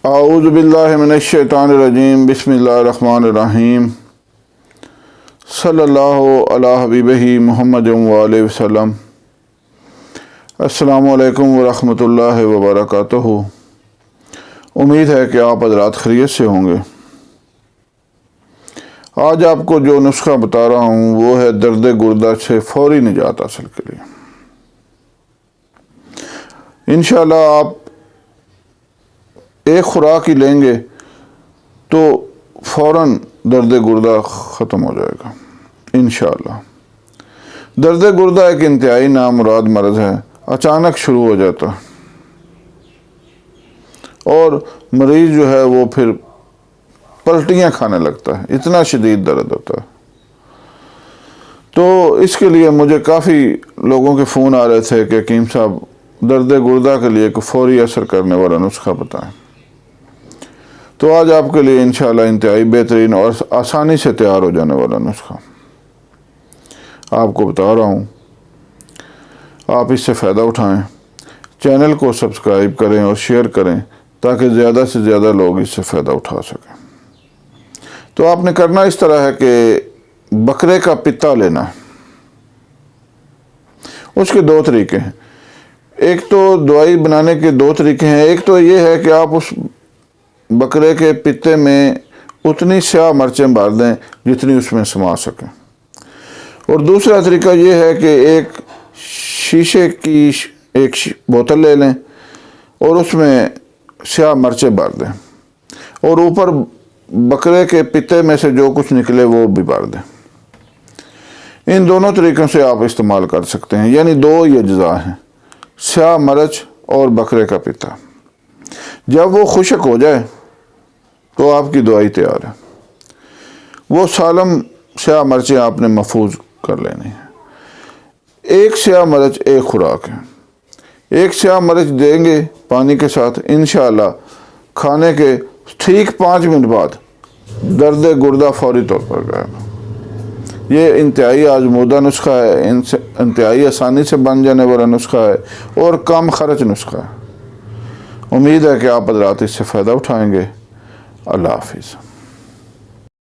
اعوذ باللہ من الشیطان الرجیم بسم اللہ الرحمن الرحیم صلی اللہ علی حبیبہ محمد وآلہ وسلم۔ السلام علیکم ورحمۃ اللہ وبرکاتہ۔ امید ہے کہ آپ حضرات خیریت سے ہوں گے۔ آج آپ کو جو نسخہ بتا رہا ہوں وہ ہے درد گردہ سے فوری نجات حاصل کے لیے۔ انشاءاللہ آپ ایک خوراک ہی لیں گے تو فوراً درد گردہ ختم ہو جائے گا انشاءاللہ۔ درد گردہ ایک انتہائی نامراد مرض ہے، اچانک شروع ہو جاتا اور مریض جو ہے وہ پھر پلٹیاں کھانے لگتا ہے، اتنا شدید درد ہوتا ہے۔ تو اس کے لیے مجھے کافی لوگوں کے فون آ رہے تھے کہ حکیم صاحب درد گردہ کے لیے کوئی فوری اثر کرنے والا نسخہ بتائیں۔ تو آج آپ کے لیے انشاءاللہ انتہائی بہترین اور آسانی سے تیار ہو جانے والا نسخہ آپ کو بتا رہا ہوں۔ آپ اس سے فائدہ اٹھائیں، چینل کو سبسکرائب کریں اور شیئر کریں تاکہ زیادہ سے زیادہ لوگ اس سے فائدہ اٹھا سکیں۔ تو آپ نے کرنا اس طرح ہے کہ بکرے کا پتا لینا ہے۔ اس کے دو طریقے ہیں۔ ایک تو دوائی بنانے کے دو طریقے ہیں۔ ایک تو یہ ہے کہ آپ اس بکرے کے پتے میں اتنی سیاہ مرچیں بھر دیں جتنی اس میں سما سکیں، اور دوسرا طریقہ یہ ہے کہ ایک شیشے کی ایک بوتل لے لیں اور اس میں سیاہ مرچیں بھر دیں اور اوپر بکرے کے پتے میں سے جو کچھ نکلے وہ بھی بھر دیں۔ ان دونوں طریقوں سے آپ استعمال کر سکتے ہیں، یعنی دو ہی اجزاء ہیں، سیاہ مرچ اور بکرے کا پتا۔ جب وہ خشک ہو جائے تو آپ کی دوائی تیار ہے۔ وہ سالم سیاہ مرچیں آپ نے محفوظ کر لینی ہیں۔ ایک سیاہ مرچ ایک خوراک ہے۔ ایک سیاہ مرچ دیں گے پانی کے ساتھ، انشاءاللہ کھانے کے ٹھیک 5 منٹ بعد درد گردہ فوری طور پر گئے گا۔ یہ انتہائی آزمودہ نسخہ ہے، انتہائی آسانی سے بن جانے والا نسخہ ہے اور کم خرچ نسخہ ہے۔ امید ہے کہ آپ حضرات اس سے فائدہ اٹھائیں گے۔ اللہ حافظ۔